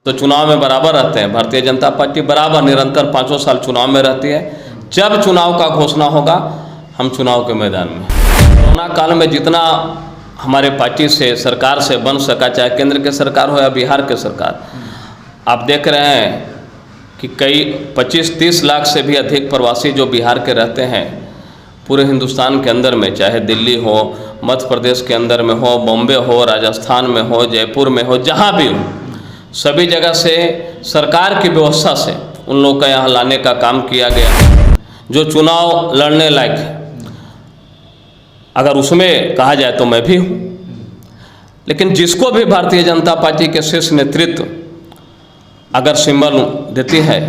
तो चुनाव में बराबर रहते हैं। भारतीय जनता पार्टी बराबर निरंतर 5 साल चुनाव में रहती है। जब चुनाव का घोषणा होगा हम चुनाव के मैदान में। कोरोना काल में जितना हमारे पार्टी से सरकार से बन सका, चाहे केंद्र की सरकार हो या बिहार की सरकार, आप देख रहे हैं कि कई 25-30 लाख से भी अधिक प्रवासी जो बिहार के रहते हैं पूरे हिंदुस्तान के अंदर में, चाहे दिल्ली हो, मध्य प्रदेश के अंदर में हो, बॉम्बे हो, राजस्थान में हो, जयपुर में हो, जहाँ भी हो, सभी जगह से सरकार की व्यवस्था से उन लोग का यहाँ लाने का काम किया गया। जो चुनाव लड़ने लायक है, अगर उसमें कहा जाए तो मैं भी हूँ, लेकिन जिसको भी भारतीय जनता पार्टी के शीर्ष नेतृत्व अगर सिंबल देती है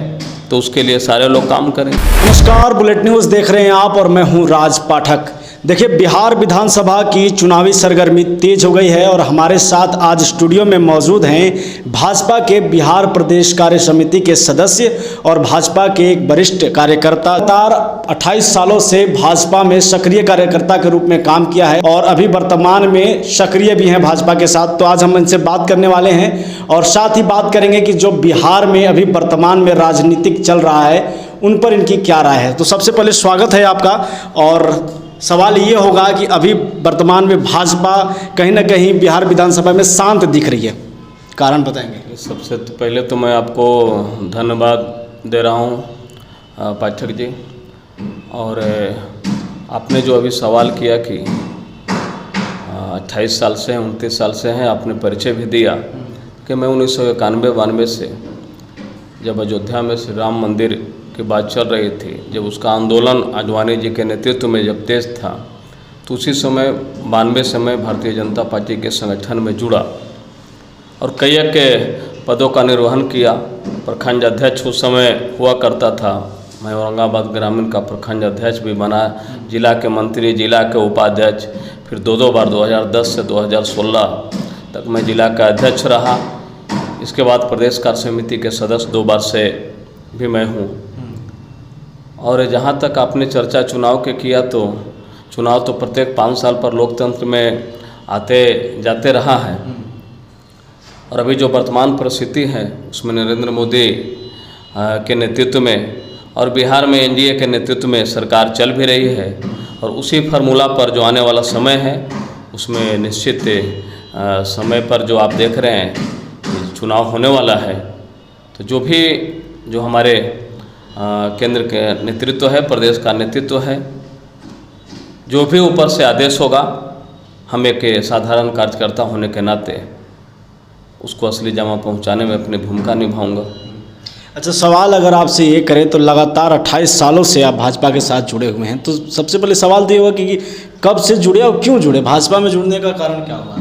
तो उसके लिए सारे लोग काम करें। नमस्कार, बुलेट न्यूज़ देख रहे हैं आप और मैं हूं राज पाठक। देखिए, बिहार विधानसभा की चुनावी सरगर्मी तेज हो गई है और हमारे साथ आज स्टूडियो में मौजूद हैं भाजपा के बिहार प्रदेश कार्य समिति के सदस्य और भाजपा के एक वरिष्ठ कार्यकर्ता। 28 सालों से भाजपा में सक्रिय कार्यकर्ता के रूप में काम किया है और अभी वर्तमान में सक्रिय भी हैं भाजपा के साथ। तो आज हम इनसे बात करने वाले हैं और साथ ही बात करेंगे कि जो बिहार में अभी वर्तमान में राजनीतिक चल रहा है उन पर इनकी क्या राय है। तो सबसे पहले स्वागत है आपका। और सवाल ये होगा कि अभी वर्तमान में भाजपा कहीं ना कहीं बिहार विधानसभा में शांत दिख रही है, कारण बताएंगे? सबसे पहले तो मैं आपको धन्यवाद दे रहा हूँ पाठक जी। और आपने जो अभी सवाल किया कि 28 साल से 29 साल से हैं, आपने परिचय भी दिया कि मैं 1991-92 से जब अयोध्या में श्री राम मंदिर की बात चल रही थी, जब उसका आंदोलन आडवाणी जी के नेतृत्व में जब तेज था, तो उसी समय 92 से मैं भारतीय जनता पार्टी के संगठन में जुड़ा और कई के पदों का निर्वहन किया। प्रखंड अध्यक्ष उस समय हुआ करता था, मैं औरंगाबाद ग्रामीण का प्रखंड अध्यक्ष भी बना, जिला के मंत्री, जिला के उपाध्यक्ष, फिर दो बार 2010 से 2016 तक मैं जिला का अध्यक्ष रहा। इसके बाद प्रदेश कार्य समिति के सदस्य 2 बार से भी मैं हूँ। और जहाँ तक आपने चर्चा चुनाव के किया, तो चुनाव तो प्रत्येक 5 साल पर लोकतंत्र में आते जाते रहा है और अभी जो वर्तमान परिस्थिति है उसमें नरेंद्र मोदी के नेतृत्व में और बिहार में एनडीए के नेतृत्व में सरकार चल भी रही है और उसी फार्मूला पर जो आने वाला समय है उसमें निश्चित समय पर जो आप देख रहे हैं चुनाव होने वाला है। तो जो हमारे केंद्र के नेतृत्व है, प्रदेश का नेतृत्व है, जो भी ऊपर से आदेश होगा, हम एक साधारण कार्यकर्ता होने के नाते उसको असली जमा पहुंचाने में अपनी भूमिका निभाऊंगा। अच्छा, सवाल अगर आपसे ये करें तो लगातार 28 सालों से आप भाजपा के साथ जुड़े हुए हैं, तो सबसे पहले सवाल ये होगा कि कब से जुड़े और क्यों जुड़े? भाजपा में जुड़ने का कारण क्या हुआ?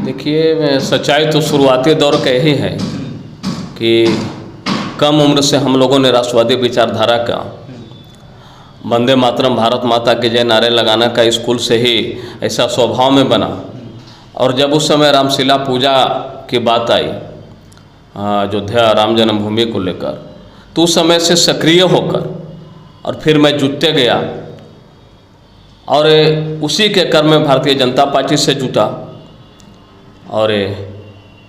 देखिए, सच्चाई तो शुरुआती दौर का यही है कि कम उम्र से हम लोगों ने राष्ट्रवादी विचारधारा का, वंदे मातरम, भारत माता के जय नारे लगाना का स्कूल से ही ऐसा स्वभाव में बना। और जब उस समय रामशिला पूजा की बात आई अयोध्या राम जन्मभूमि को लेकर, तो उस समय से सक्रिय होकर और फिर मैं जुटते गया और उसी के क्रम में भारतीय जनता पार्टी से जुटा और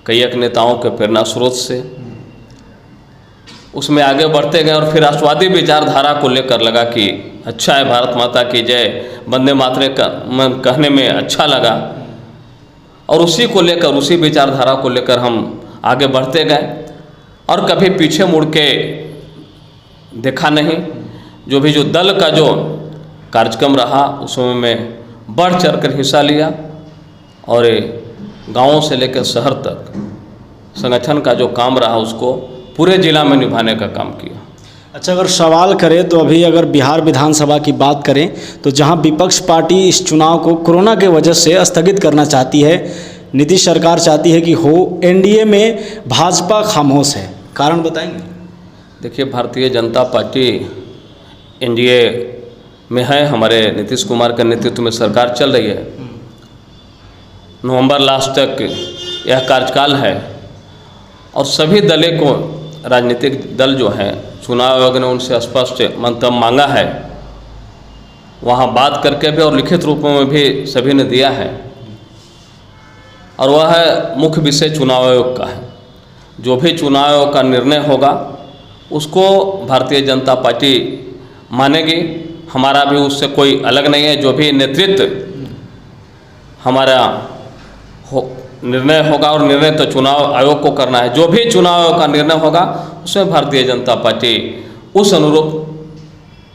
कई एक नेताओं के प्रेरणा स्रोत से उसमें आगे बढ़ते गए और फिर राष्ट्रवादी विचारधारा को लेकर लगा कि अच्छा है, भारत माता की जय, वंदे मातरम कहने में अच्छा लगा और उसी को लेकर, उसी विचारधारा को लेकर हम आगे बढ़ते गए और कभी पीछे मुड़ के देखा नहीं। जो दल का जो कार्यक्रम रहा उसमें मैं बढ़ चढ़ कर हिस्सा लिया और गाँवों से लेकर शहर तक संगठन का जो काम रहा उसको पूरे जिला में निभाने का काम किया। अच्छा, अगर सवाल करें तो अभी अगर बिहार विधानसभा की बात करें तो जहां विपक्ष पार्टी इस चुनाव को कोरोना के वजह से स्थगित करना चाहती है, नीतीश सरकार चाहती है कि हो, एनडीए में भाजपा खामोश है, कारण बताएंगे? देखिए, भारतीय जनता पार्टी एनडीए में है, हमारे नीतीश कुमार के नेतृत्व में सरकार चल रही है। नवंबर लास्ट तक यह कार्यकाल है और सभी दलों को, राजनीतिक दल जो हैं, चुनाव आयोग ने उनसे स्पष्ट मंतव्य मांगा है, वहाँ बात करके भी और लिखित रूपों में भी सभी ने दिया है और वह है मुख्य विषय चुनाव आयोग का है। जो भी चुनाव का निर्णय होगा उसको भारतीय जनता पार्टी मानेगी। हमारा भी उससे कोई अलग नहीं है। जो भी नेतृत्व हमारा निर्णय होगा, और निर्णय तो चुनाव आयोग को करना है, जो भी चुनाव का निर्णय होगा उसमें भारतीय जनता पार्टी उस अनुरूप,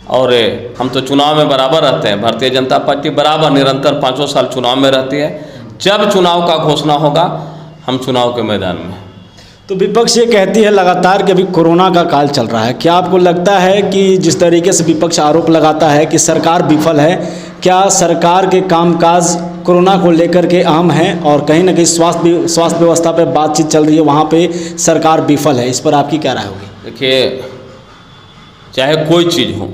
और हम तो चुनाव में बराबर रहते हैं। भारतीय जनता पार्टी बराबर निरंतर 5 साल चुनाव में रहती है। जब चुनाव का घोषणा होगा हम चुनाव के मैदान में। तो विपक्ष ये कहती है लगातार कि अभी कोरोना का काल चल रहा है, क्या आपको लगता है कि जिस तरीके से विपक्ष आरोप लगाता है कि सरकार विफल है, क्या सरकार के कामकाज कोरोना को लेकर के अहम हैं और कहीं ना कहीं स्वास्थ्य व्यवस्था पे बातचीत चल रही है, वहाँ पे सरकार विफल है, इस पर आपकी क्या राय होगी? देखिए, चाहे कोई चीज़ हो,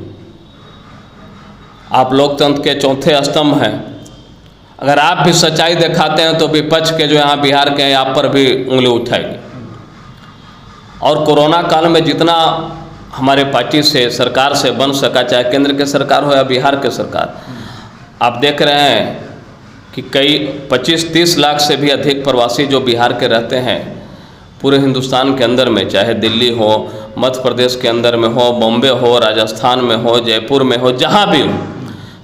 आप लोकतंत्र के चौथे स्तंभ हैं। अगर आप भी सच्चाई दिखाते हैं तो विपक्ष के जो यहाँ बिहार के हैं आप पर भी उंगली उठाएगी। और कोरोना काल में जितना हमारे पार्टी से, सरकार से बन सका, चाहे केंद्र के सरकार हो या बिहार के सरकार, आप देख रहे हैं कि कई 25-30 लाख से भी अधिक प्रवासी जो बिहार के रहते हैं पूरे हिंदुस्तान के अंदर में, चाहे दिल्ली हो, मध्य प्रदेश के अंदर में हो, बॉम्बे हो, राजस्थान में हो, जयपुर में हो, जहाँ भी हो,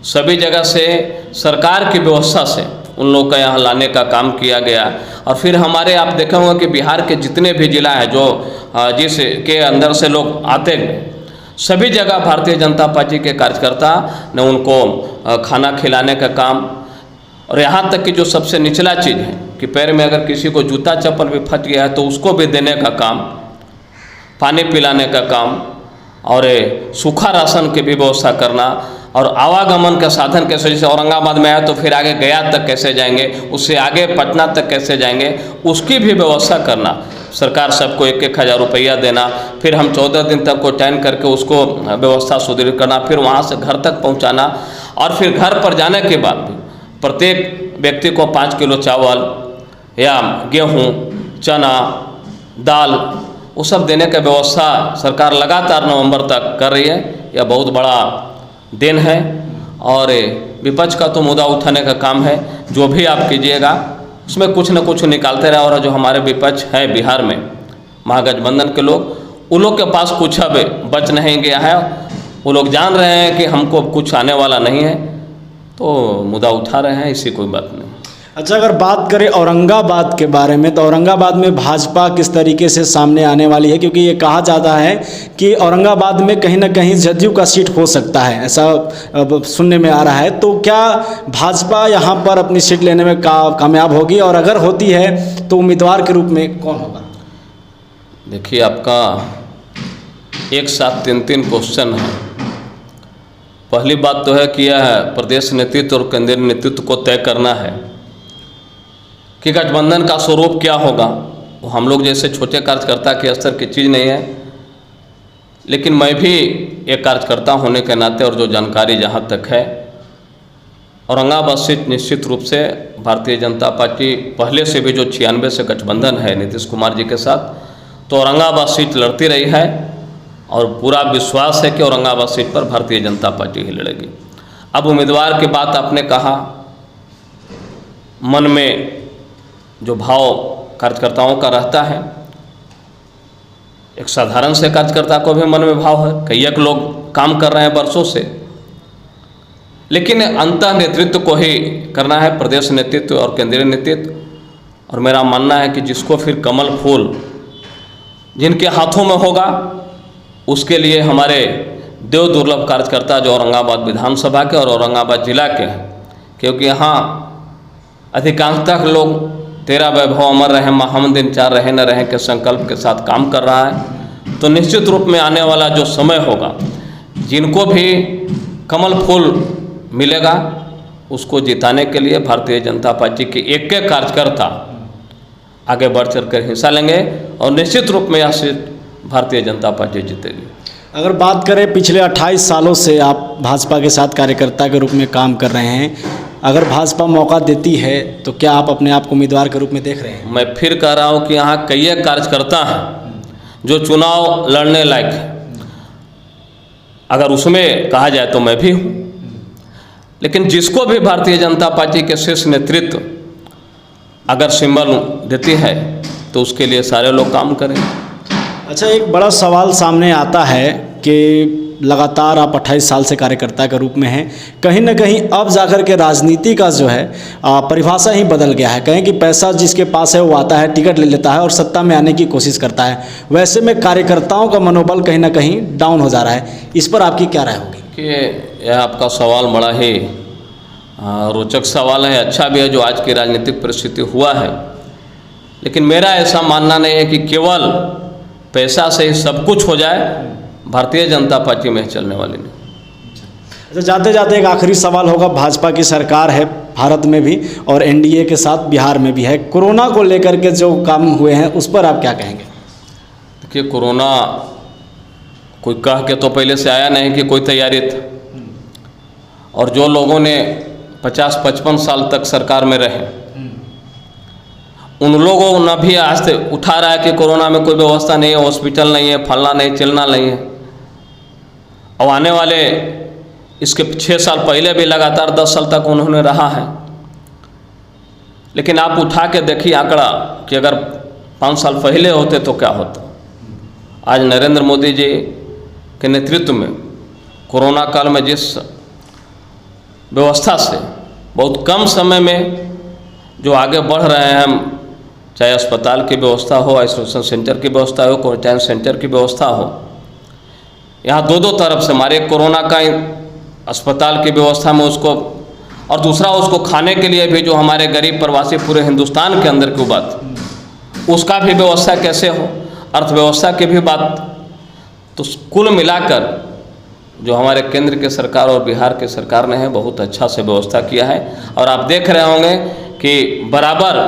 सभी जगह से सरकार की व्यवस्था से उन लोग का यहाँ लाने का काम किया गया। और फिर हमारे आप देखे होंगे कि बिहार के जितने भी जिला हैं जो जिसके अंदर से लोग आते हैं, सभी जगह भारतीय जनता पार्टी के कार्यकर्ता ने उनको खाना खिलाने का काम, और यहाँ तक कि जो सबसे निचला चीज़ है कि पैर में अगर किसी को जूता चप्पल भी फट गया है तो उसको भी देने का काम, पानी पिलाने का काम, और सूखा राशन की भी व्यवस्था करना, और आवागमन का साधन कैसे, जैसे औरंगाबाद में आए तो फिर आगे गया तक कैसे जाएंगे, उससे आगे पटना तक कैसे जाएंगे, उसकी भी व्यवस्था करना। सरकार सबको 1-1 हज़ार रुपया देना, फिर हम 14 दिन तक क्वारंटाइन करके उसको व्यवस्था सुदृढ़ करना, फिर वहाँ से घर तक पहुँचाना, और फिर घर पर जाने के बाद भी प्रत्येक व्यक्ति को 5 किलो चावल या गेहूँ, चना, दाल, वो सब देने का व्यवस्था सरकार लगातार नवंबर तक कर रही है। यह बहुत बड़ा देन है, और विपक्ष का तो मुद्दा उठाने का काम है। जो भी आप कीजिएगा उसमें कुछ न कुछ निकालते रहे। और जो हमारे विपक्ष है बिहार में, महागठबंधन के लोग, उन लोग के पास कुछ अब बच नहीं गया है। वो लोग जान रहे हैं कि हमको कुछ आने वाला नहीं है, तो मुद्दा उठा रहे हैं, इससे कोई बात नहीं। अच्छा, अगर बात करें औरंगाबाद के बारे में, तो औरंगाबाद में भाजपा किस तरीके से सामने आने वाली है? क्योंकि ये कहा जाता है कि औरंगाबाद में कहीं ना कहीं जदयू का सीट हो सकता है, ऐसा सुनने में आ रहा है। तो क्या भाजपा यहाँ पर अपनी सीट लेने में कामयाब होगी, और अगर होती है तो उम्मीदवार के रूप में कौन होगा? देखिए, आपका एक साथ 3 क्वेश्चन है। पहली बात तो है कि यह प्रदेश नेतृत्व और केंद्रीय नेतृत्व को तय करना है कि गठबंधन का स्वरूप क्या होगा। वो हम लोग जैसे छोटे कार्यकर्ता के स्तर की चीज़ नहीं है, लेकिन मैं भी एक कार्यकर्ता होने के नाते और जो जानकारी जहाँ तक है, औरंगाबाद सीट निश्चित रूप से भारतीय जनता पार्टी पहले से भी जो 96 से गठबंधन है नीतीश कुमार जी के साथ, तो औरंगाबाद सीट लड़ती रही है, और पूरा विश्वास है कि औरंगाबाद सीट पर भारतीय जनता पार्टी ही लड़ेगी। अब उम्मीदवार की बात आपने कहा, मन में जो भाव कार्यकर्ताओं का रहता है, एक साधारण से कार्यकर्ता को भी मन में भाव है, कई एक लोग काम कर रहे हैं वर्षों से, लेकिन अंतः नेतृत्व को ही करना है, प्रदेश नेतृत्व और केंद्रीय नेतृत्व। और मेरा मानना है कि जिसको फिर कमल फूल जिनके हाथों में होगा, उसके लिए हमारे देव दुर्लभ कार्यकर्ता जो औरंगाबाद विधानसभा के और औरंगाबाद जिला के हैं, क्योंकि यहाँ अधिकांशतः लोग तेरा वैभव अमर रहे, हम दिन 4 रहे न रहे के संकल्प के साथ काम कर रहा है। तो निश्चित रूप में आने वाला जो समय होगा, जिनको भी कमल फूल मिलेगा, उसको जिताने के लिए भारतीय जनता पार्टी के एक कार्यकर्ता आगे बढ़ चढ़ कर हिस्सा लेंगे, और निश्चित रूप में यह सीट भारतीय जनता पार्टी जीतेगी। अगर बात करें पिछले 28 सालों से आप भाजपा के साथ कार्यकर्ता के रूप में काम कर रहे हैं, अगर भाजपा मौका देती है तो क्या आप अपने आप को उम्मीदवार के रूप में देख रहे हैं? मैं फिर कह रहा हूँ कि यहाँ कई एक कार्यकर्ता हैं जो चुनाव लड़ने लायक है। अगर उसमें कहा जाए तो मैं भी हूँ, लेकिन जिसको भी भारतीय जनता पार्टी के शीर्ष नेतृत्व अगर सिंबल देती है तो उसके लिए सारे लोग काम करें। अच्छा, एक बड़ा सवाल सामने आता है कि लगातार आप 28 साल से कार्यकर्ता के रूप में हैं, कहीं ना कहीं अब जाकर के राजनीति का जो है परिभाषा ही बदल गया है। कहें कि पैसा जिसके पास है वो आता है, टिकट ले लेता है और सत्ता में आने की कोशिश करता है। वैसे में कार्यकर्ताओं का मनोबल कहीं ना कहीं डाउन हो जा रहा है, इस पर आपकी क्या राय होगी? कि यह आपका सवाल बड़ा ही रोचक सवाल है, अच्छा भी है जो आज की राजनीतिक परिस्थिति हुआ है। लेकिन मेरा ऐसा मानना नहीं है कि केवल पैसा से ही सब कुछ हो जाए। भारतीय जनता पार्टी में चलने वाली नहीं। तो जाते जाते एक आखिरी सवाल होगा, भाजपा की सरकार है भारत में भी और एनडीए के साथ बिहार में भी है, कोरोना को लेकर के जो काम हुए हैं उस पर आप क्या कहेंगे? देखिए, कोरोना कोई कह के तो पहले से आया नहीं कि कोई तैयारी थी, और जो लोगों ने 50-55 साल तक सरकार में रहे उन लोगों ने भी आज से उठा रहा है कि कोरोना में कोई व्यवस्था नहीं है, हॉस्पिटल नहीं है, फलना नहीं चिलना नहीं है। अब आने वाले इसके 6 साल पहले भी लगातार 10 साल तक उन्होंने रहा है। लेकिन आप उठा के देखिए आंकड़ा कि अगर 5 साल पहले होते तो क्या होता। आज नरेंद्र मोदी जी के नेतृत्व में कोरोना काल में जिस व्यवस्था से बहुत कम समय में जो आगे बढ़ रहे हैं हम, चाहे अस्पताल की व्यवस्था हो, आइसोलेशन सेंटर की व्यवस्था हो, क्वारंटाइन सेंटर की व्यवस्था हो, यहाँ दो तरफ से हमारे कोरोना का अस्पताल की व्यवस्था में उसको, और दूसरा उसको खाने के लिए भी जो हमारे गरीब प्रवासी पूरे हिंदुस्तान के अंदर की बात, उसका भी व्यवस्था कैसे हो, अर्थव्यवस्था की भी बात। तो कुल मिलाकर जो हमारे केंद्र के सरकार और बिहार के सरकार ने है बहुत अच्छा से व्यवस्था किया है। और आप देख रहे होंगे कि बराबर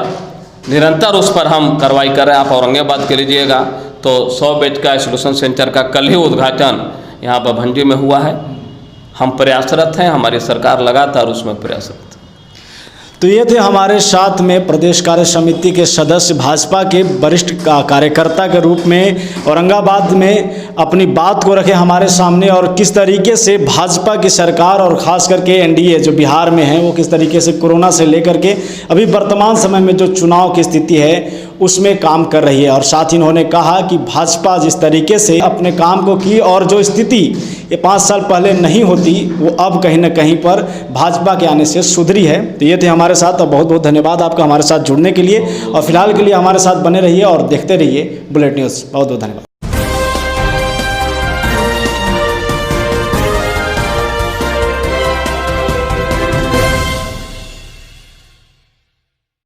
निरंतर उस पर हम कार्रवाई कर रहे हैं। आप औरंगाबाद के लीजिएगा तो 100 बेड का आइसोलेशन सेंटर का कल ही उद्घाटन यहाँ पर भंजी में हुआ है। हम प्रयासरत हैं, हमारी सरकार लगातार उसमें प्रयासरत है। तो ये थे हमारे साथ में प्रदेश कार्य समिति के सदस्य, भाजपा के वरिष्ठ कार्यकर्ता के रूप में औरंगाबाद में अपनी बात को रखे हमारे सामने, और किस तरीके से भाजपा की सरकार और ख़ास करके एनडीए जो बिहार में है वो किस तरीके से कोरोना से लेकर के अभी वर्तमान समय में जो चुनाव की स्थिति है उसमें काम कर रही है। और साथ ही उन्होंने कहा कि भाजपा जिस तरीके से अपने काम को की और जो स्थिति ये 5 साल पहले नहीं होती वो अब कहीं ना कहीं पर भाजपा के आने से सुधरी है। तो ये थे हमारे साथ, और बहुत बहुत धन्यवाद आपका हमारे साथ जुड़ने के लिए, और फिलहाल के लिए हमारे साथ बने रहिए और देखते रहिए बुलेट न्यूज़। बहुत बहुत धन्यवाद।